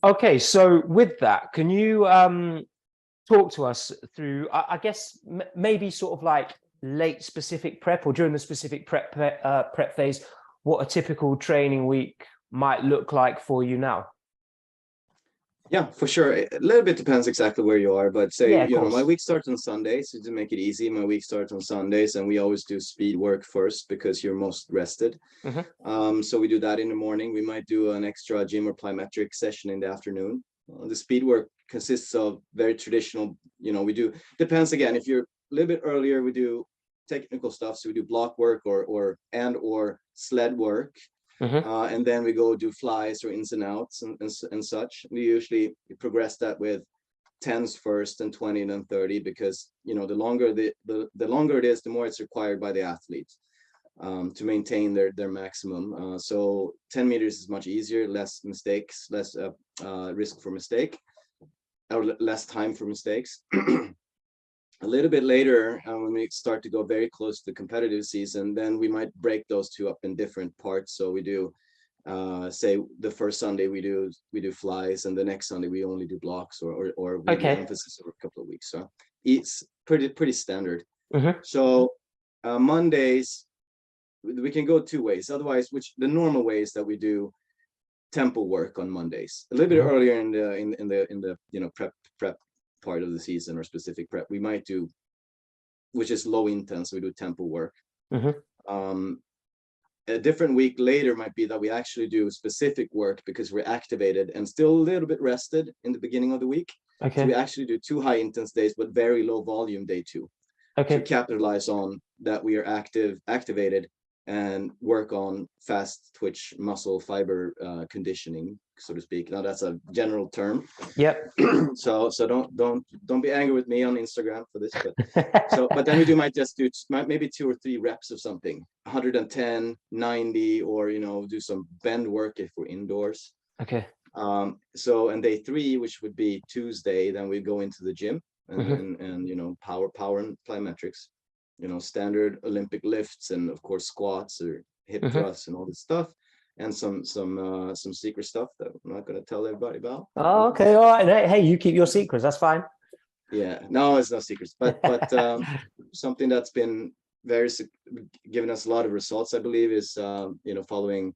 Okay, so with that, can you talk to us through, I guess, maybe sort of like late specific prep or during the specific prep phase, what a typical training week might look like for you now? Yeah, for sure. A little bit depends exactly where you are, but say, Yeah, of my course. week starts on Sundays. So to make it easy, my week starts on Sundays, and we always do speed work first because you're most rested. Hmm. So we do that in the morning. We might do an extra gym or plyometric session in the afternoon. The speed work consists of very traditional, we do, depends again. If you're a little bit earlier, we do technical stuff. So we do block work or sled work. Hmm. And then we go do flies or ins and outs and such. We usually progress that with tens first and 20 and then 30 because the longer the longer it is, the more it's required by the athlete to maintain their maximum. So 10 meters is much easier, less mistakes, less risk for mistake, or less time for mistakes. A little bit later, when we start to go very close to the competitive season, then we might break those two up in different parts. So we do, say, the first Sunday we do flies, and the next Sunday we only do blocks, or we do Okay. emphasis over a couple of weeks. So it's pretty standard. Hmm. So Mondays we can go two ways. Otherwise, which the normal way is that we do tempo work on Mondays. A little bit Hmm. earlier in the prep part of the season or specific prep, we might do, which is low intense, we do tempo work. Hmm. Um, a different week later might be that we actually do specific work because we're activated and still a little bit rested in the beginning of the week. So we Okay. actually do two high intense days, but very low volume day two, to Okay. capitalize on that we are activated, and work on fast twitch muscle fiber conditioning, so to speak. Now that's a general term. Yep. So don't be angry with me on Instagram for this, but then we might just do maybe 2 or 3 reps of something, 110, 90, or do some bend work if we're indoors. Okay. So and day three, which would be Tuesday, then we go into the gym and Hmm. and, and power and plyometrics, standard Olympic lifts, and of course squats or hip Hmm. thrusts and all this stuff, and some secret stuff that I'm not going to tell everybody about. Oh, okay. All right. Hey, you keep your secrets. That's fine. Yeah, no, it's no secrets, but something that's been very given us a lot of results, I believe, is following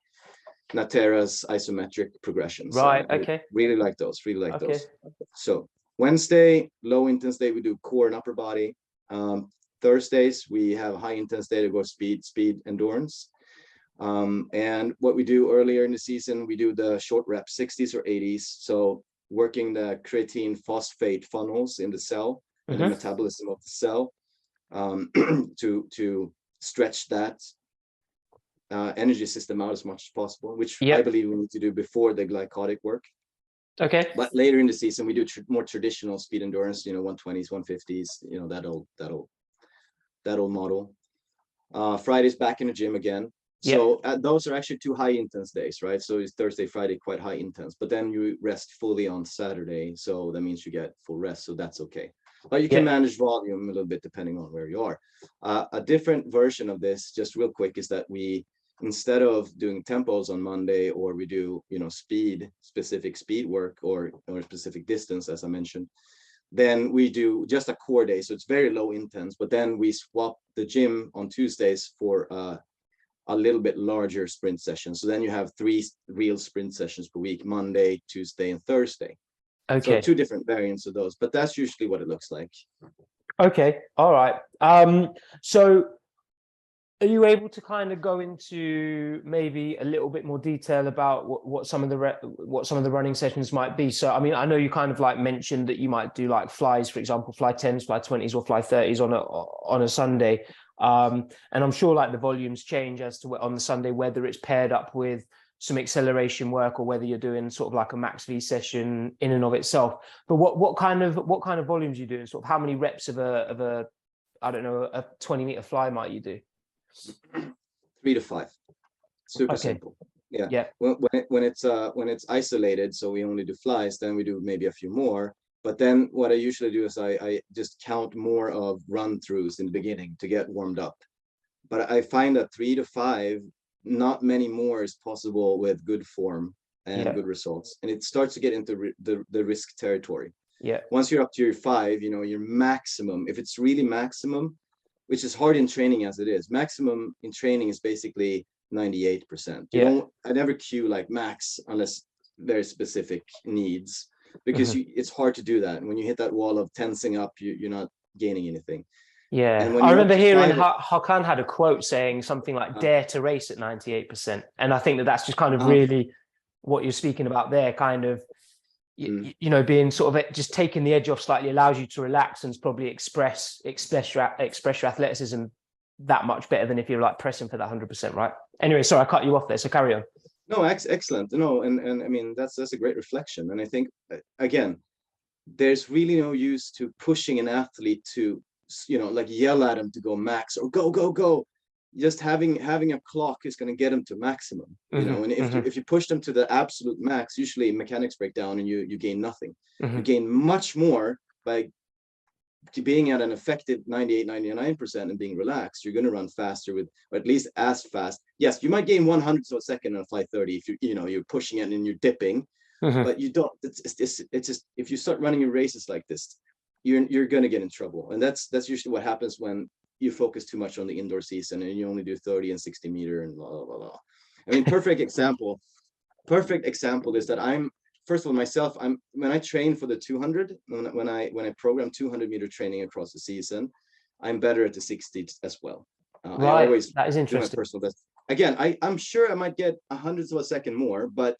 Natera's isometric progressions. Right. I Okay. really like those. Really like Okay. those. So Wednesday, low intense day, we do core and upper body. Thursdays, we have high intense day to go speed, endurance. And what we do earlier in the season, we do the short rep 60s or 80s. So working the creatine phosphate funnels in the cell and the Hmm. metabolism of the cell, to stretch that energy system out as much as possible, which I Yep. believe we need to do before the glycotic work. Okay. But later in the season, we do more traditional speed endurance, 120s, 150s, that'll model. Friday's back in the gym again. Yep. So those are actually two high intense days, right? So it's Thursday, Friday, quite high intense, but then you rest fully on Saturday. So that means you get full rest. So that's okay. But you can Yep. manage volume a little bit depending on where you are. A different version of this, just real quick, is that we, instead of doing tempos on Monday, or we do, specific speed work or specific distance, as I mentioned, then we do just a core day. So it's very low intense, but then we swap the gym on Tuesdays for a little bit larger sprint session. So then you have 3 real sprint sessions per week: Monday, Tuesday, and Thursday. So Okay. 2 different variants of those, but that's usually what it looks like. Okay. All right. So are you able to kind of go into maybe a little bit more detail about what some of the running sessions might be? So, I mean, I know you kind of like mentioned that you might do like flies, for example, fly 10s, fly 20s, or fly 30s on a Sunday. And I'm sure like the volumes change as to on the Sunday, whether it's paired up with some acceleration work or whether you're doing sort of like a max V session in and of itself. But what kind of volumes are you doing? Sort of how many reps of a I don't know, a 20-meter fly might you do? 3 to 5, super Okay. simple. Yeah. Yeah. When it's isolated, so we only do flies, then we do maybe a few more. But then what I usually do is I just count more of run throughs in the beginning to get warmed up. But I find that 3 to 5, not many more is possible with good form. and Yeah. good results. And it starts to get into the risk territory. Yeah. Once you're up to your 5, you know, your maximum, if it's really maximum, which is hard in training as it is, maximum in training is basically 98%. You Yeah. don't, I never cue like max unless very specific needs, because it's hard to do that. And when you hit that wall of tensing up, you're not gaining anything. And Yeah, when I you're up remember to hearing 5, Hakan had a quote saying something like "dare to race at 98%," and I think that that's just kind of uh, really what you're speaking about there. Kind of, you know, being sort of just taking the edge off slightly allows you to relax and probably express your athleticism that much better than if you're like pressing for that 100%, right? Anyway, sorry, I cut you off there, so carry on. no, excellent. No, and I mean that's a great reflection. And I think again, there's really no use to pushing an athlete to, you know, like yell at him to go max or go. Just having a clock is going to get them to maximum, you know. And if you push them to the absolute max, usually mechanics break down and you gain nothing. You gain much more by being at an effective 98, 99% and being relaxed. You're going to run faster with, or at least as fast. Yes, you might gain 100 of a second on a flight 30 if you know you're pushing it and you're dipping, but you don't. It's just if you start running your races like this, you're going to get in trouble. And that's usually what happens when you focus too much on the indoor season and you only do 30 and 60 meter and blah blah blah. I mean, perfect example is that I'm, first of all, myself, when I train for the 200, when I program 200 meter training across the season, I'm better at the 60 as well. Right, I always that is do my interesting. personal best. Again, I'm sure I might get 100th of a second more, but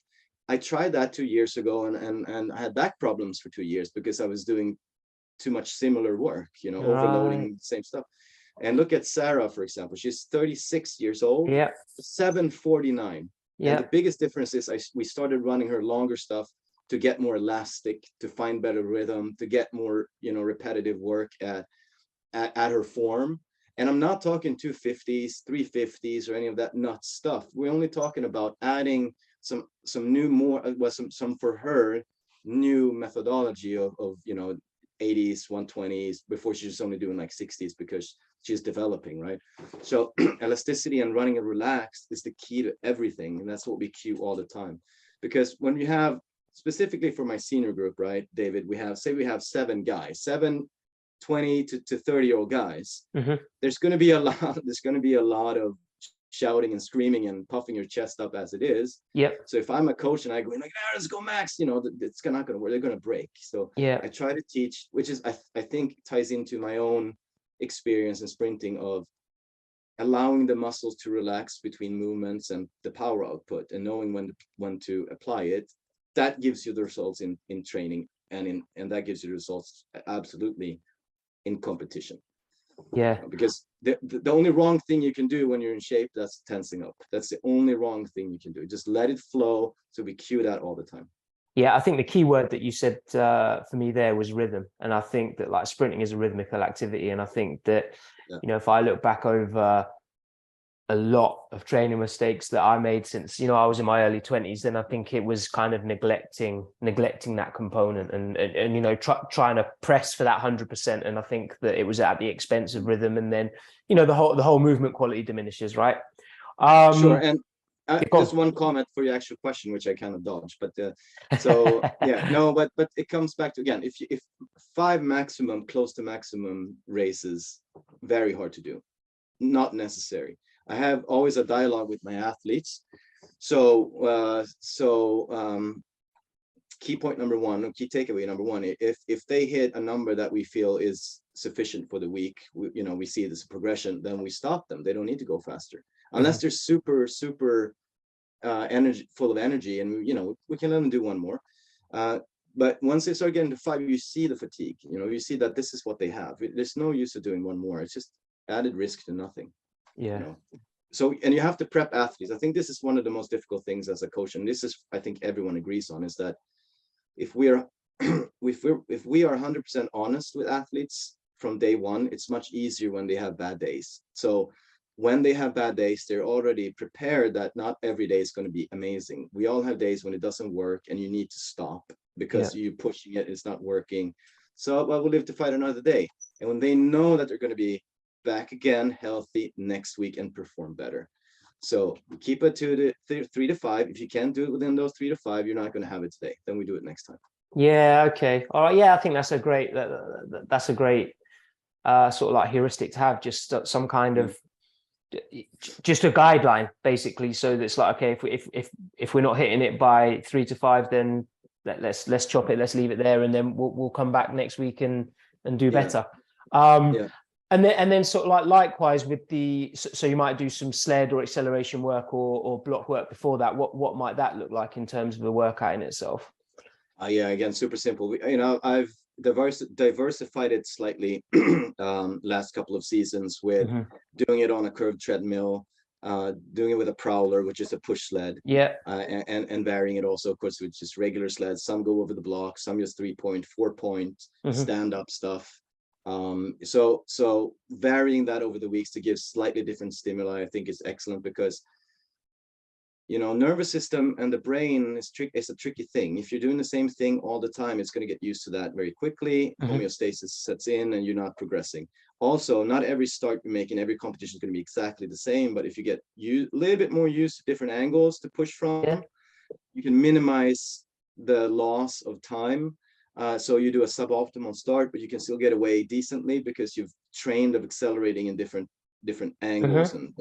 I tried that 2 years ago and I had back problems for 2 years because I was doing too much similar work, you know, overloading Right. the same stuff. And look at Sarah, for example. She's 36 years old, Yeah. 749. And Yeah. the biggest difference is we started running her longer stuff to get more elastic, to find better rhythm, to get more, you know, repetitive work at her form. And I'm not talking 250s, 350s, or any of that nuts stuff. We're only talking about adding some new, more, well, some for her new methodology of you know, 80s, 120s, before she's only doing like 60s because she's developing, right? So elasticity and running it relaxed is the key to everything. And that's what we cue all the time. Because when you have, specifically for my senior group, right, David, we have 7 guys, 20 to 30-year-old guys. There's going to be a lot of shouting and screaming and puffing your chest up as it is. Yep. So if I'm a coach and I go like, let's go max, you know, it's not going to work. They're going to break. So yeah, I try to teach, which is I think ties into my own experience in sprinting of allowing the muscles to relax between movements and the power output, and knowing when to apply it. That gives you the results in training, and that gives you the results absolutely in competition. yeah. Because the only wrong thing you can do when you're in shape, that's tensing up. That's the only wrong thing you can do. Just let it flow. So we cue that all the time. Yeah, I think the key word that you said for me there was rhythm. And I think that like sprinting is a rhythmical activity. And I think that, you know, if I look back over a lot of training mistakes that I made since, you know, I was in my early 20s, then I think it was kind of neglecting that component and you know, trying to press for that 100%. And I think that it was at the expense of rhythm. And then, you know, the whole movement quality diminishes, right? Sure. And just Go one comment for your actual question, which I kind of dodged, but so yeah, no, but it comes back to, again, if 5 maximum, close to maximum races, very hard to do, not necessary. I have always a dialogue with my athletes. So key point number one, key takeaway number one, if they hit a number that we feel is sufficient for the week, you know, we see this progression, then we stop them. They don't need to go faster unless they're super energy, full of energy, and you know, we can let them do one more. But once they start getting to 5, you see the fatigue. You know, you see that this is what they have. There's no use of doing one more. It's just added risk to nothing. Yeah. You know? So, and you have to prep athletes. I think this is one of the most difficult things as a coach, and this is, I think everyone agrees on, is that if we are 100% honest with athletes from day one, it's much easier when they have bad days. So when they have bad days, they're already prepared that not every day is going to be amazing. We all have days when it doesn't work and you need to stop because you're pushing it, it's not working. So well, we'll live to fight another day. And when they know that they're going to be back again, healthy next week and perform better. So keep it to the 3 to 5. If you can't do it within those 3 to 5, you're not going to have it today. Then we do it next time. Yeah. Okay. All right. Yeah, I think that's a great that's a great sort of like heuristic to have. Just some kind of just a guideline, basically. So that's like, okay, if we're not hitting it by 3 to 5, then let's chop it. Let's leave it there, and then we'll come back next week and do better. And then sort of like likewise with so you might do some sled or acceleration work or block work before that. What might that look like in terms of a workout in itself? Yeah, again, super simple. I've diversified it slightly last couple of seasons with doing it on a curved treadmill, doing it with a prowler, which is a push sled. Yeah. And varying it also, of course, with just regular sleds. Some go over the block, some just 3-point, 4-point stand-up stuff. So varying that over the weeks to give slightly different stimuli, I think is excellent, because nervous system and the brain is a tricky thing. If you're doing the same thing all the time, it's going to get used to that very quickly. Homeostasis sets in and you're not progressing. Also, not every start you make in every competition is going to be exactly the same, but if you get a little bit more used to different angles to push from, you can minimize the loss of time. So you do a suboptimal start, but you can still get away decently because you've trained of accelerating in different angles. And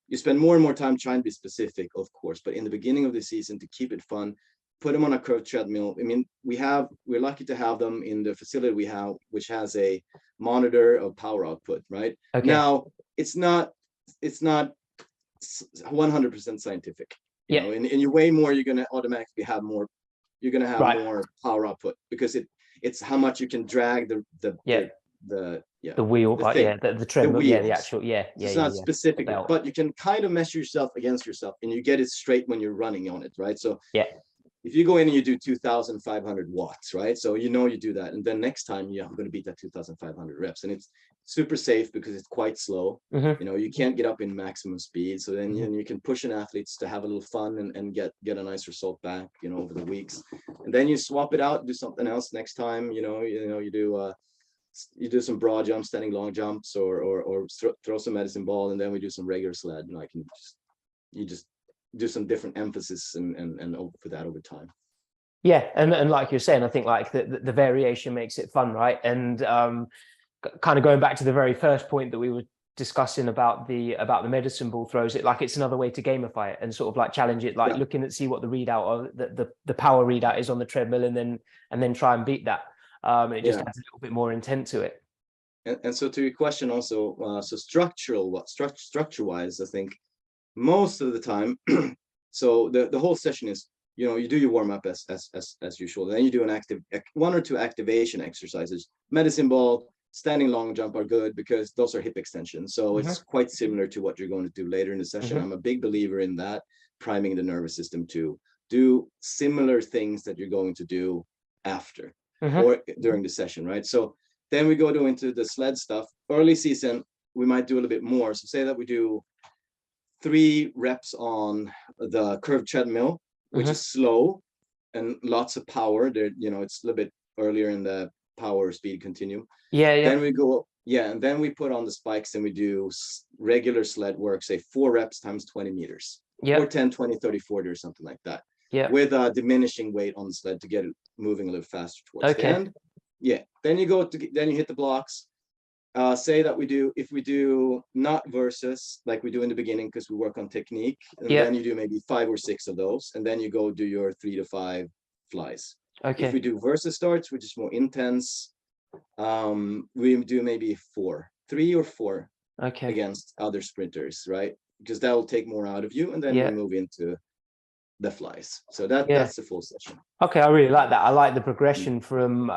you spend more and more time trying to be specific, of course, but in the beginning of the season, to keep it fun, put them on a curved treadmill. I mean, we're lucky to have them in the facility we have, which has a monitor of power output, right? Okay. Now, it's not 100% scientific, you know, and you weigh more, you're going to automatically have more, more power output, because it's how much you can drag the wheel, but the treadmill, the actual, it's not specific, but you can kind of measure yourself against yourself, and you get it straight when you're running on it, right? So if you go in and you do 2,500 watts, right? So you do that, and then next time I'm going to beat that 2,500 reps, and it's super safe because it's quite slow. You can't get up in maximum speed, so then you can push an athletes to have a little fun and get a nice result back, over the weeks, and then you swap it out, do something else next time. You do some broad jumps, standing long jumps, or throw some medicine ball, and then we do some regular sled, and you just do some different emphasis and for that over time. And like you're saying, I think like the variation makes it fun, right? And kind of going back to the very first point that we were discussing about the medicine ball throws, it's another way to gamify it and sort of like challenge it, looking at see what the readout or the power readout is on the treadmill, and then try and beat that. It just adds a little bit more intent to it. And so to your question also, so structure-wise, I think most of the time, so the whole session is, you do your warm-up as usual. Then you do one or two activation exercises. Medicine ball, standing long jump are good because those are hip extensions. So it's quite similar to what you're going to do later in the session. I'm a big believer in that, priming the nervous system to do similar things that you're going to do after or during the session, right? So then we go into the sled stuff. Early season, we might do a little bit more. So say that we do 3 reps on the curved treadmill, which is slow and lots of power. There, it's a little bit earlier in the power speed continuum. Then we go, and then we put on the spikes and we do regular sled work, say 4 reps times 20 meters, or 10, 20, 30, 40, or something like that. With a diminishing weight on the sled to get it moving a little faster towards the end. Then you then you hit the blocks. Say that if we do not versus like we do in the beginning, because we work on technique, and then you do maybe 5 or 6 of those, and then you go do your 3 to 5 flies. If we do versus starts, which is more intense, we do maybe 3 or 4 against other sprinters, right? Because that will take more out of you, and then we move into the flies. So that's the full session. I really like that. I like the progression from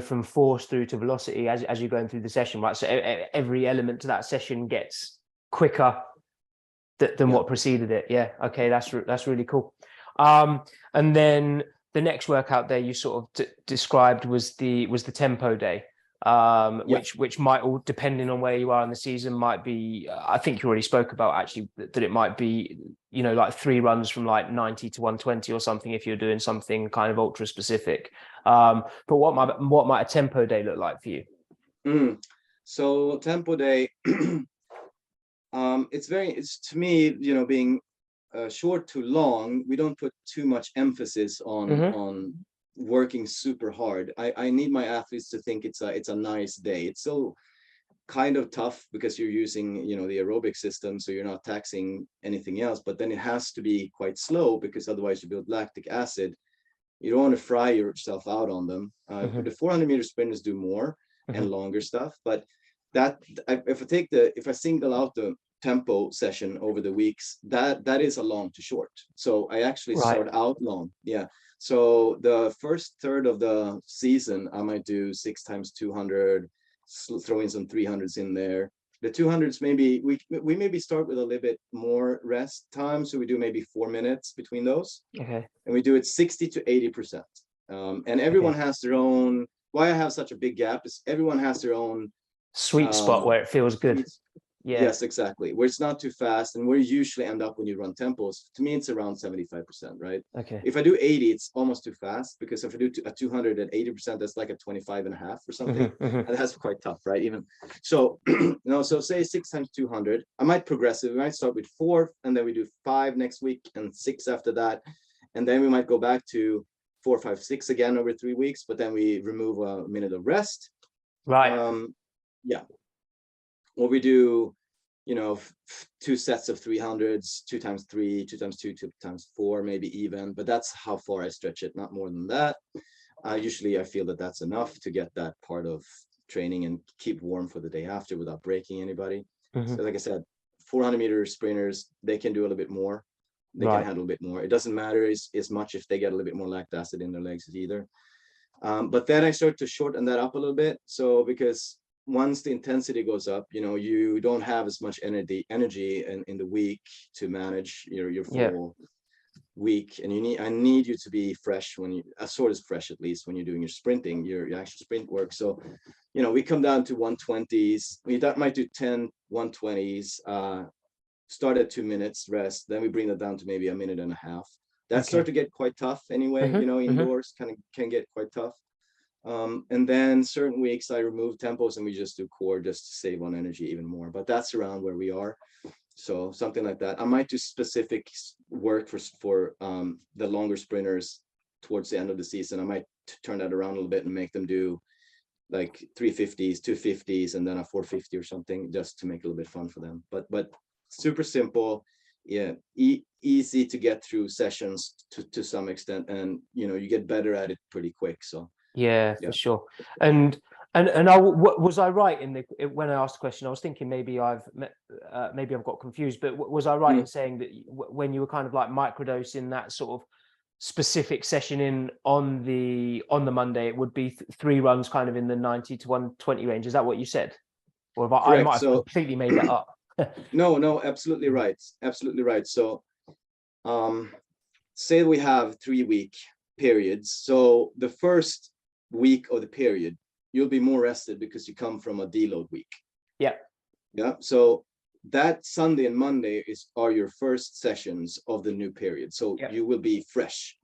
from force through to velocity as you're going through the session, right? So every element to that session gets quicker than what preceded it. That's really cool. And then the next workout there you sort of described was the tempo day, which might all, depending on where you are in the season, might be, I think you already spoke about actually that it might be, like 3 runs from like 90 to 120 or something if you're doing something kind of ultra specific. But what might a tempo day look like for you? So tempo day, It's to me, being short to long, we don't put too much emphasis on working super hard. I need my athletes to think it's a nice day. It's so kind of tough because you're using, the aerobic system, so you're not taxing anything else, but then it has to be quite slow because otherwise you build lactic acid. You don't want to fry yourself out on them. The 400-meter sprinters do more and longer stuff, but if I single out the tempo session over the weeks, that is a long to short. So I actually start out long. Yeah. So the first third of the season, I might do 6 times 200, throw in some 300s in there. The 200s, maybe we maybe start with a little bit more rest time. So we do maybe 4 minutes between those. Okay. And we do it 60 to 80%. And everyone has their own, why I have such a big gap is everyone has their own Sweet spot where it feels good. Yeah. Yes, exactly. Where it's not too fast, and where you usually end up when you run tempos, to me, it's around 75%, right? Okay. If I do 80, it's almost too fast, because if I do a 200 at 80%, that's like a 25.5 or something. And that's quite tough, right? Even so, so say 6 times 200, I might progress it. We might start with 4, and then we do 5 next week and 6 after that. And then we might go back to 4, 5, 6 again over 3 weeks, but then we remove a minute of rest. Right. Yeah. Or we do, 2 sets of 300s, 2 times 3, 2 times 2, 2 times 4, maybe even, but that's how far I stretch it, not more than that. Usually I feel that that's enough to get that part of training and keep warm for the day after without breaking anybody. So like I said, 400-meter sprinters, they can do a little bit more. They can handle a bit more. It doesn't matter as much if they get a little bit more lactic acid in their legs either. But then I start to shorten that up a little bit. So because once the intensity goes up, you don't have as much energy in the week to manage your full week, and I need you to be fresh when as sort of fresh at least when you're doing your sprinting, your actual sprint work. So we come down to 120s. We might do 10 120s, start at 2 minutes rest, then we bring that down to maybe a minute and a half. That start to get quite tough anyway. Indoors can get quite tough. And then certain weeks I remove tempos and we just do core just to save on energy even more. But that's around where we are. So something like that. I might do specific work for the longer sprinters towards the end of the season. I might turn that around a little bit and make them do like 350s, 250s, and then a 450 or something, just to make it a little bit fun for them. But super simple. Yeah, easy to get through sessions to some extent, and you get better at it pretty quick. So yeah, for sure. And was I right when I asked the question? I was thinking maybe I've got confused, but was I right in saying that when you were kind of like microdosing that sort of specific session on the Monday, it would be 3 runs kind of in the 90 to 120 range? Is that what you said? Or I might have completely made that up? No, absolutely right. Absolutely right. So say we have 3-week periods. So the first week of the period, you'll be more rested because you come from a deload week. Yeah. So that Sunday and Monday are your first sessions of the new period. So you will be fresh.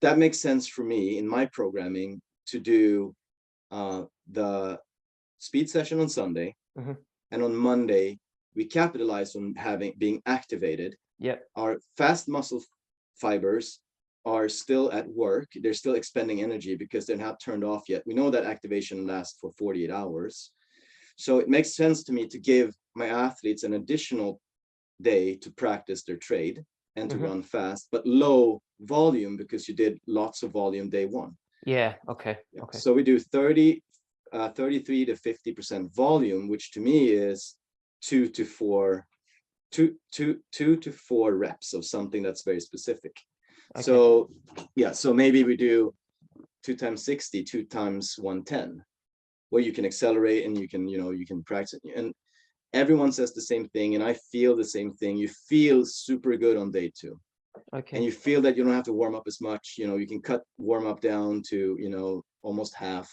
That makes sense for me in my programming to do the speed session on Sunday, and on Monday we capitalize on being activated. Our fast muscle fibers are still at work. They're still expending energy because they're not turned off yet. We know that activation lasts for 48 hours. So it makes sense to me to give my athletes an additional day to practice their trade and to run fast, but low volume, because you did lots of volume day 1. Okay. So we do 33 to 50% volume, which to me is 2 to 4 reps of something that's very specific. So so maybe we do 2 times 60, 2 times 110, where you can accelerate and you can practice. And everyone says the same thing, and I feel the same thing. You feel super good on day 2. And you feel that you don't have to warm up as much. You can cut warm up down to almost half.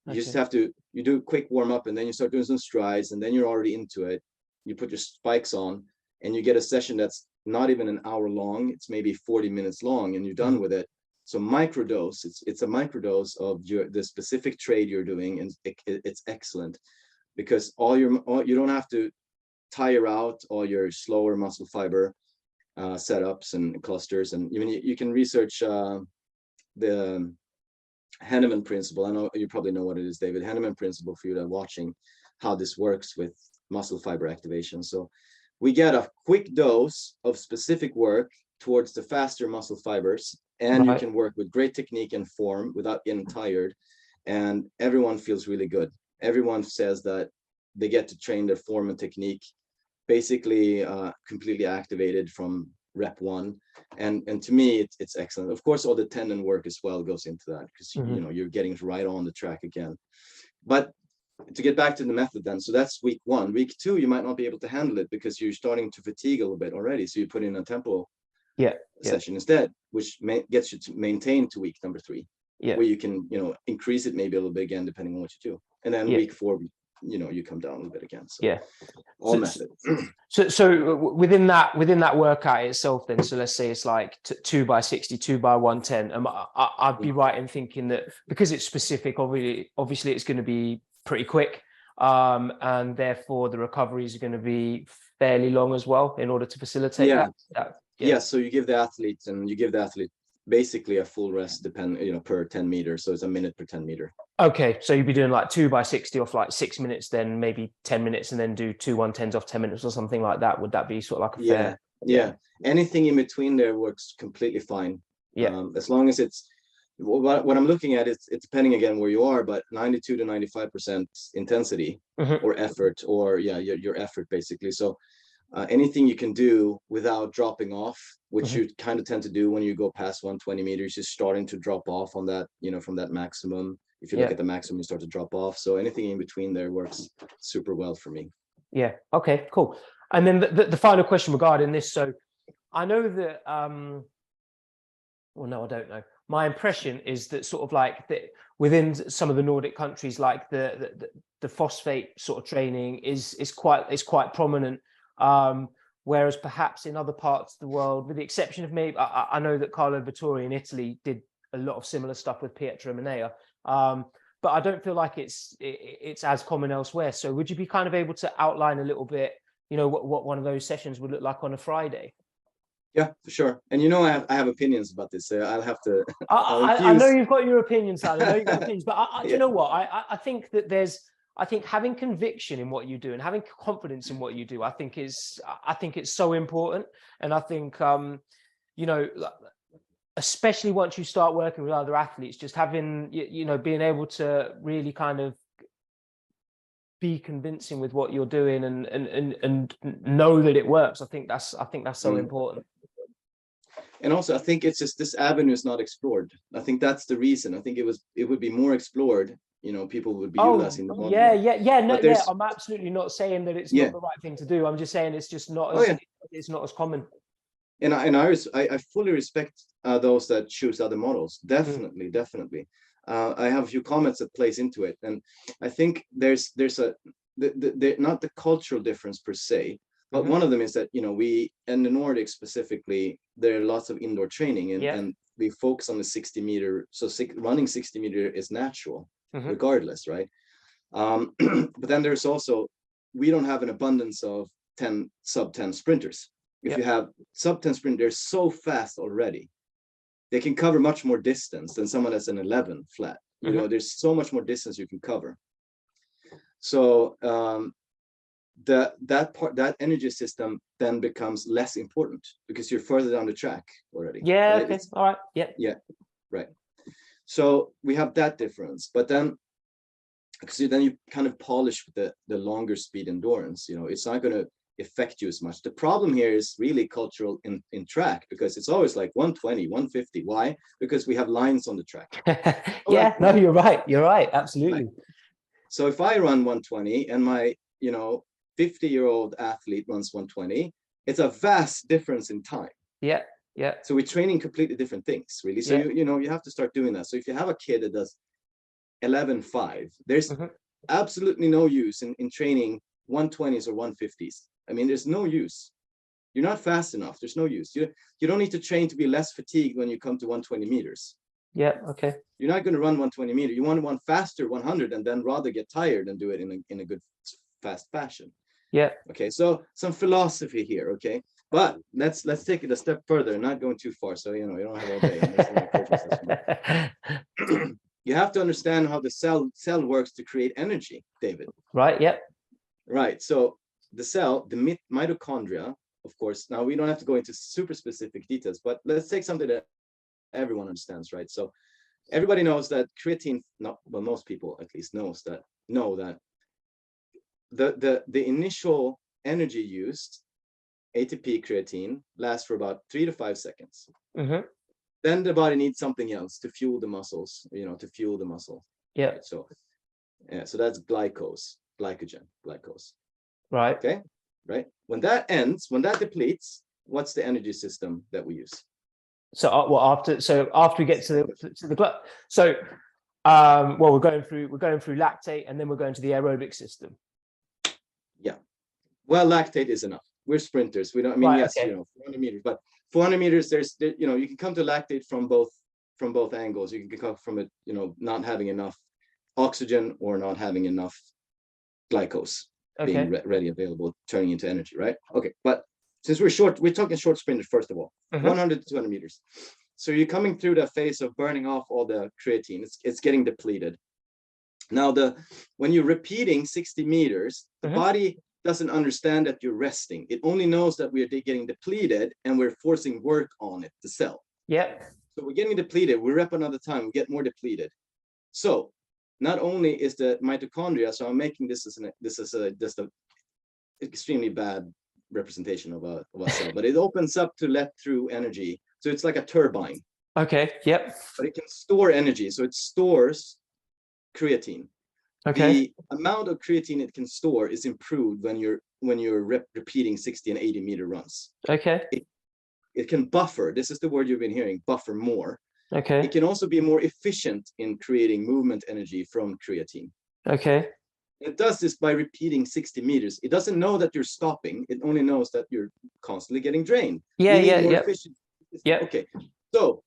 You just have to do a quick warm up, and then you start doing some strides, and then you're already into it. You put your spikes on, and you get a session that's not even an hour long. It's maybe 40 minutes long, and you're done with it. So microdose, it's a microdose of the specific trade you're doing, and it's excellent, because you don't have to tire out all your slower muscle fiber setups and clusters. And even you can research the Henneman principle. I know you probably know what it is, David. Henneman principle, for you that are watching, how this works with muscle fiber activation. So we get a quick dose of specific work towards the faster muscle fibers, and you can work with great technique and form without getting tired, and everyone feels really good. Everyone says that they get to train their form and technique basically completely activated from rep 1, and to me it's excellent. Of course, all the tendon work as well goes into that, because you know, you're getting right on the track again. But to get back to the method then, so that's week 1. Week 2, you might not be able to handle it because you're starting to fatigue a little bit already, so you put in a tempo session instead, which gets you to maintain to week number 3, where you can, you know, increase it maybe a little bit again depending on what you do, and then week 4, you know, you come down a little bit again. So all method. So within that workout itself then, so let's say it's like 2 by 60, 2 by 110, I'd be right in thinking that because it's specific, obviously it's going to be pretty quick, and therefore the recoveries are going to be fairly long as well in order to facilitate that. So you give the athlete basically a full rest per 10 meters, so it's a minute per 10 meter. Okay, so you'd be doing like 2 by 60 off like 6 minutes, then maybe 10 minutes, and then do 2 110s off 10 minutes or something like that. Would that be sort of like a fair? Yeah. Anything in between there works completely fine. As long as it's what I'm looking at, it's depending again where you are, but 92 to 95% intensity or effort, or your effort basically. So anything you can do without dropping off, which you kind of tend to do when you go past 120 meters, you're starting to drop off on that, you know, from that maximum. If you look at the maximum, you start to drop off. So anything in between there works super well for me. Yeah. Okay, cool. And then the final question regarding this. So I know that, well, no, I don't know. My impression is that sort of like within some of the Nordic countries, like the phosphate sort of training is quite prominent. Whereas perhaps in other parts of the world, with the exception of maybe, I know that Carlo Vittori in Italy did a lot of similar stuff with Pietro Manea, but I don't feel like it's as common elsewhere. So would you be kind of able to outline a little bit, you know, what one of those sessions would look like on a Friday? Yeah, for sure. And you know, I have opinions about this, so I'll have to. I know you've got your opinions, Sal. I know you've got opinions, but do you know what? I think that I think having conviction in what you do and having confidence in what you do, I think it's so important. And I think, you know, especially once you start working with other athletes, just having, you know, being able to really kind of be convincing with what you're doing and know that it works. I think that's so important. And also, I think it's just this avenue is not explored. I think that's the reason. I think it would be more explored. You know, people would be utilizing the model. No, I'm absolutely not saying that it's not the right thing to do. I'm just saying it's just not it's not as common. And I fully respect those that choose other models. Definitely. I have a few comments that plays into it, and I think there's not the cultural difference per se, but one of them is that, you know, we in the Nordics specifically, there are lots of indoor training, and we focus on the 60 meter. So running 60 meter is natural, regardless, right? But then there's also, we don't have an abundance of sub 10 sprinters. If you have sub 10 sprinters, they're so fast already. They can cover much more distance than someone that's an 11 flat. You know, there's so much more distance you can cover. So that energy system then becomes less important because you're further down the track already. Yeah. Right? Okay. All right. Yeah. Yeah. Right. So we have that difference, but then, because then you kind of polish with the longer speed endurance. You know, it's not going to affect you as much. The problem here is really cultural in track, because it's always like 120, 150. Why? Because we have lines on the track. No, you're right. Absolutely. Right. So if I run 120 and my, you know, 50-year-old athlete runs 120, it's a vast difference in time. Yeah. So we're training completely different things, really. So you have to start doing that. So if you have a kid that does 11.5, there's absolutely no use in training 120s or 150s. I mean, there's no use. You're not fast enough. There's no use. You don't need to train to be less fatigued when you come to 120 meters. Yeah. Okay. You're not going to run 120 meters. You want to run faster 100 and then rather get tired and do it in a good fast fashion. Yeah. Okay, so some philosophy here, okay? But let's take it a step further, not going too far. So you don't have all day. And this is not a coaching session. You have to understand how the cell works to create energy, David. Right. Yep. Right. So the cell, the mitochondria, of course. Now we don't have to go into super specific details, but let's take something that everyone understands, right? So everybody knows that creatine, well, most people at least know that the initial energy used, ATP creatine, lasts for about 3 to 5 seconds. Mm-hmm. Then the body needs something else to fuel the muscles, to fuel the muscle. Yeah. Right? So that's glycose. Right. Okay. Right. When that ends, when that depletes, what's the energy system that we use? So after we get to the we're going through lactate, and then we're going to the aerobic system. Yeah. Well, lactate is enough. We're sprinters. We don't. I mean, Right, yes, okay. 400 meters, but 400 meters. You can come to lactate from both angles. You can come from it, not having enough oxygen or not having enough glycose being ready available, turning into energy, right? Okay, but since we're talking short sprinters first of all, 100 to 200 meters. So you're coming through the phase of burning off all the creatine. It's getting depleted. Now when you're repeating 60 meters, the body doesn't understand that you're resting. It only knows that we're getting depleted and we're forcing work on it, the cell. Yeah. So we're getting depleted. We rep another time. We get more depleted. So not only is the mitochondria, so I'm making this as just a extremely bad representation of a cell, but it opens up to let through energy. So it's like a turbine. Okay. Yep. But it can store energy. So it stores creatine. Okay. The amount of creatine it can store is improved when you're repeating 60 and 80 meter runs. Okay. It can buffer. This is the word you've been hearing, buffer more. Okay. It can also be more efficient in creating movement energy from creatine. Okay. It does this by repeating 60 meters. It doesn't know that you're stopping. It only knows that you're constantly getting drained. Yeah. Yeah. Yeah. Yeah. Okay. So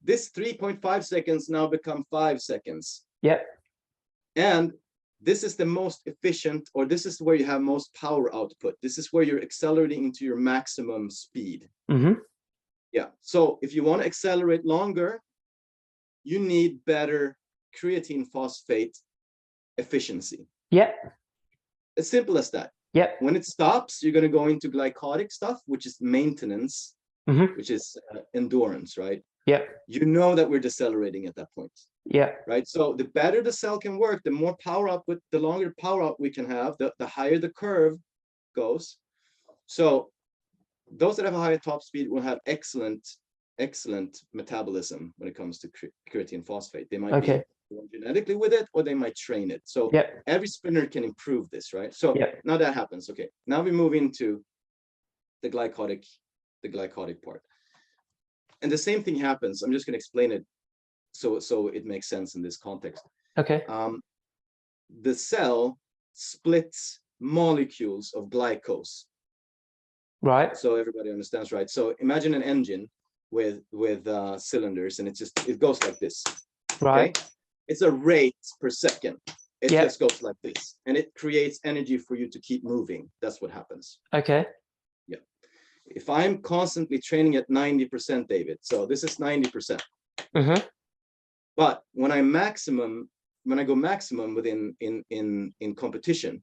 this 3.5 seconds now become 5 seconds. Yep. And this is the most efficient, or this is where you have most power output. This is where you're accelerating into your maximum speed. Mm-hmm. Yeah. So if you want to accelerate longer, you need better creatine phosphate efficiency. Yep. As simple as that. Yep. When it stops, you're going to go into glycotic stuff, which is maintenance, which is endurance, right? Yep. You know that we're decelerating at that point. Yeah. Right. So the better the cell can work, the more power output, the longer power out we can have, the higher the curve goes. So those that have a higher top speed will have excellent metabolism when it comes to creatine phosphate. They might be born genetically with it, or they might train it. So every sprinter can improve this, right? So now that happens. Okay, now we move into the glycotic part, and the same thing happens. I'm just going to explain it so it makes sense in this context. Okay. The cell splits molecules of glycose. Right. So everybody understands, right? So imagine an engine with cylinders, and it goes like this. Right. Okay? It's a rate per second. It just goes like this, and it creates energy for you to keep moving. That's what happens. Okay. Yeah. If I'm constantly training at 90%, David, so this is 90%. But when I go maximum within in competition,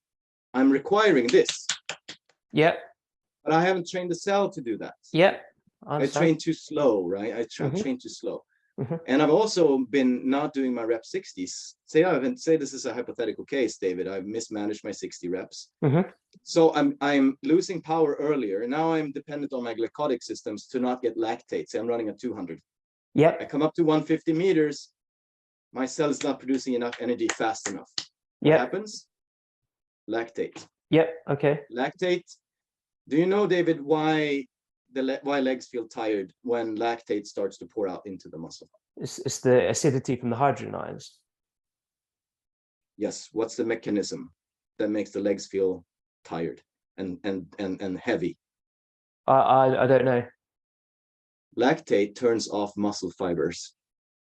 I'm requiring this. Yep. But I haven't trained the cell to do that. Yep. I train too slow, right? I train too slow. And I've also been not doing my rep 60s. Say this is a hypothetical case, David. I've mismanaged my 60 reps. So I'm losing power earlier. And now I'm dependent on my glycotic systems to not get lactate. Say I'm running at 200. Yep. I come up to 150 meters. My cell is not producing enough energy fast enough. What happens? Lactate. Yep. Okay. Lactate. Do you know, David, why legs feel tired when lactate starts to pour out into the muscle? It's the acidity from the hydrogen ions. Yes. What's the mechanism that makes the legs feel tired and heavy? I don't know. Lactate turns off muscle fibers.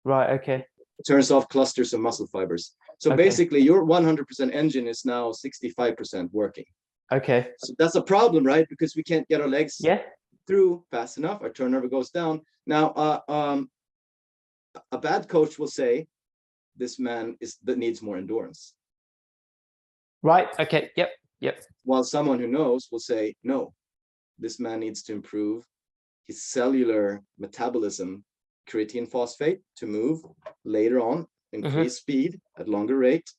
Right. Okay. It turns off clusters of muscle fibers. So basically, your 100% engine is now 65% working. Okay. So that's a problem, right? Because we can't get our legs Yeah. through fast enough. Our turnover goes down. Now, a bad coach will say, this man needs more endurance. Right. Okay. Yep. Yep. While someone who knows will say, no, this man needs to improve his cellular metabolism, creatine phosphate, to move later on, increase speed at longer rate,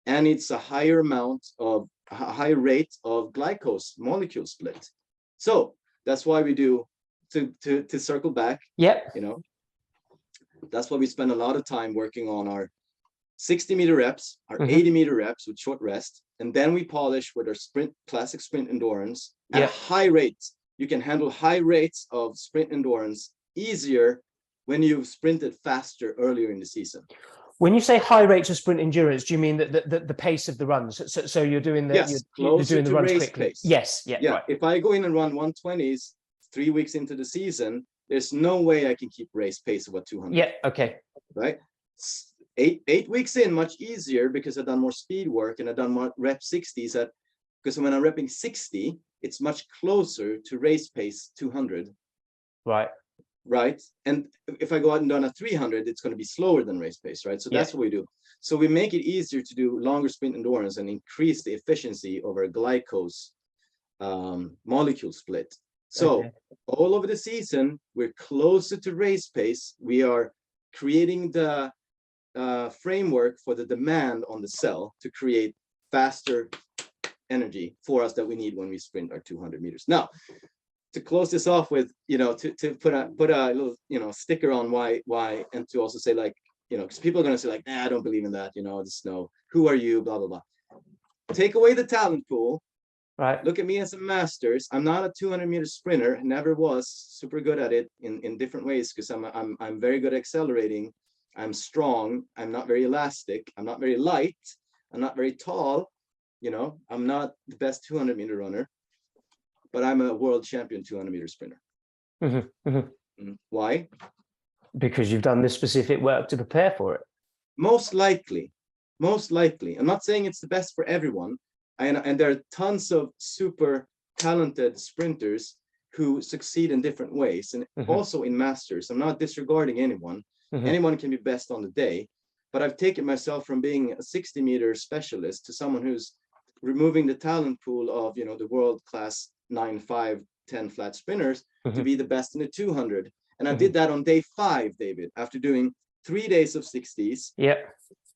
and it's a higher rate of glucose molecule split. So that's why we do, to circle back, Yep. that's why we spend a lot of time working on our 60-meter reps, our 80-meter reps with short rest, and then we polish with our classic sprint endurance at a high rate. You can handle high rates of sprint endurance easier when you've sprinted faster earlier in the season. When you say high rates of sprint endurance, do you mean the pace of the runs? So you're doing the you're doing the runs quickly. Pace. Yes. Yeah. Right. If I go in and run 120s 3 weeks into the season, there's no way I can keep race pace of 200. Yeah. Okay. Right. 8 weeks in, much easier because I've done more speed work and I've done more rep 60s. Because when I'm repping 60, it's much closer to race pace 200. Right. Right. And if I go out and do a 300, it's going to be slower than race pace. Right. So that's what we do. So we make it easier to do longer sprint endurance and increase the efficiency of our glucose molecule split. So all over the season, we're closer to race pace. We are creating the framework for the demand on the cell to create faster energy for us that we need when we sprint our 200 meters. Now, to close this off with, to put a little, sticker on why, and to also say, like, because people are going to say, like, nah, I don't believe in that, just no, who are you, blah, blah, blah. Take away the talent pool. Right. Look at me as a masters. I'm not a 200-meter sprinter, never was, super good at it in different ways, because I'm very good at accelerating. I'm strong. I'm not very elastic. I'm not very light. I'm not very tall. I'm not the best 200-meter runner, but I'm a world champion 200-meter sprinter. Why? Because you've done this specific work to prepare for it. Most likely. I'm not saying it's the best for everyone. And there are tons of super talented sprinters who succeed in different ways, and also in masters. I'm not disregarding anyone. Anyone can be best on the day, but I've taken myself from being a 60-meter specialist to someone who's removing the talent pool of, the world-class 9.5, 10 flat sprinters to be the best in the 200. And I did that on day 5, David, after doing 3 days of 60s,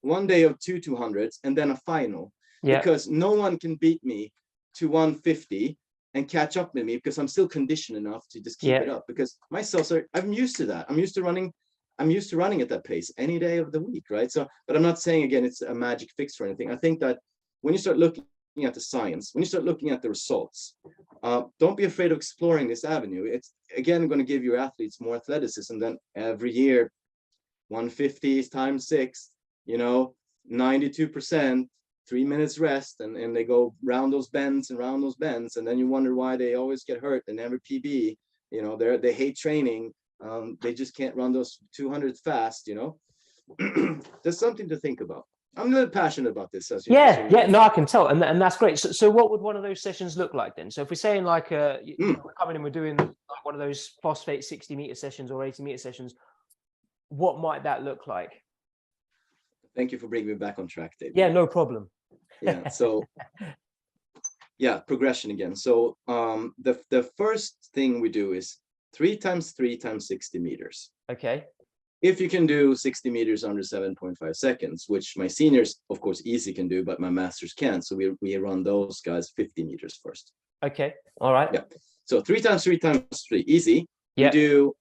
1 day of 200s, and then a final. Because no one can beat me to 150 and catch up with me, because I'm still conditioned enough to just keep it up, because my cells I'm used to that. I'm used to running at that pace any day of the week, right? So, but I'm not saying, again, it's a magic fix for anything. I think that when you start looking at the science, when you start looking at the results, don't be afraid of exploring this avenue. It's, again, going to give your athletes more athleticism than every year. 150 times 6, 92%, 3 minutes rest, and they go round those bends, and then you wonder why they always get hurt. They never PB. They hate training. They just can't run those 200 fast. There's something to think about. I'm a little passionate about this. No, I can tell, and that's great. So what would one of those sessions look like then? So if we're saying, like, we're coming in, we're doing like one of those phosphate 60-meter sessions or 80-meter sessions, what might that look like? Thank you for bringing me back on track, David. Yeah, no problem. So progression again. So the first thing we do is 3 times 3 times 60 meters. Okay. If you can do 60 meters under 7.5 seconds, which my seniors, of course, easy can do, but my masters can't. So we run those guys 50 meters first. Okay. All right. Yeah. So 3 times 3 times 3, easy. We do,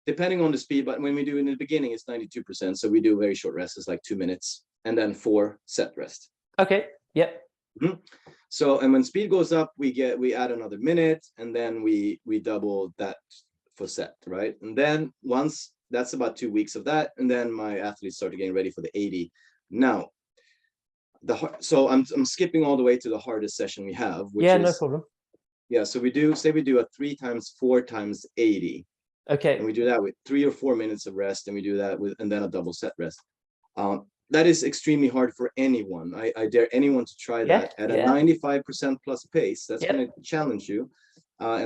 depending on the speed, but when we do in the beginning, it's 92%. So we do very short rests, it's like 2 minutes, and then 4 set rest. Okay. Yep. So, and when speed goes up, we add another minute, and then we double that for set, right? And then once that's about 2 weeks of that, and then my athletes started getting ready for the 80. Now, so I'm skipping all the way to the hardest session we have, which is no problem. Yeah, so we do a 3 times 4 times 80. Okay. And we do that with 3 or 4 minutes of rest, and we do that with, and then a double set rest. that is extremely hard for anyone. I dare anyone to try Yeah, that at a yeah. 95% plus pace. That's Yeah. going to challenge you. I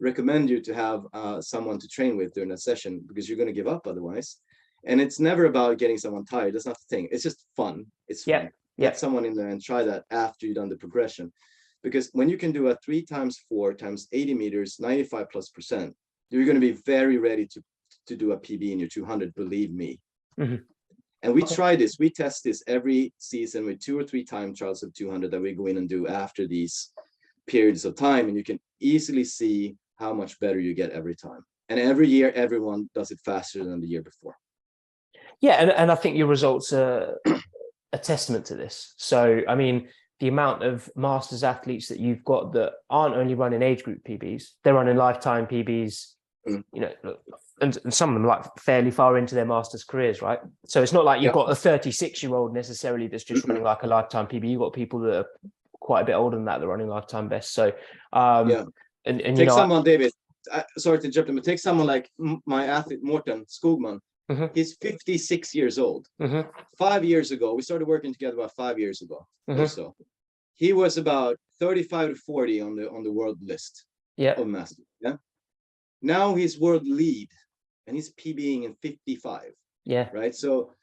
recommend you to have someone to train with during that session, because you're going to give up otherwise. And it's never about getting someone tired. That's not the thing. It's just fun. It's Yeah. fun. Yeah. Get someone in there and try that after you've done the progression. Because when you can do a 3 times 4 times 80 meters, 95+%, you're going to be very ready to do a PB in your 200, believe me. Mhm. And we Okay. try this, we test this every season with 2 or 3 time trials of 200 that we go in and do after these periods of time. And you can easily see how much better you get every time. And every year, everyone does it faster than the year before. Yeah, and I think your results are a testament to this. So, I mean, the amount of masters athletes that you've got that aren't only running age group PBs, they're running lifetime PBs, Mm. you know, and some of them like fairly far into their masters careers, right? So it's not like you've got a 36-year-old necessarily that's just running like a lifetime PB. You've got people that are quite a bit older than that are running lifetime best. So, Yeah. and Take you know, someone, David, sorry to jump in, but take someone like my athlete, Morten Skogman. Mhm. He's 56 years old. Mhm. 5 years ago, we started working together about 5 years ago or Mhm. so. He was about 35 to 40 on the world list Yeah. of masters. Yeah. Now he's world lead, and he's PBing in 55. Yeah. Right. So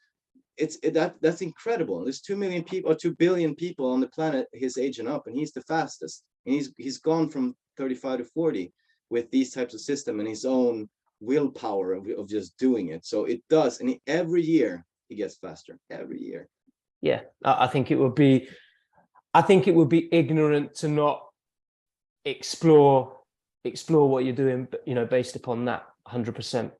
that's incredible. There's 2 million people or 2 billion people on the planet his age and up, and he's the fastest. And he's gone from 35 to 40 with these types of system and his own willpower of just doing it. So it does, and every year he gets faster. Every year. Yeah. I think it would be ignorant to not explore what you're doing, you know, based upon that 100%.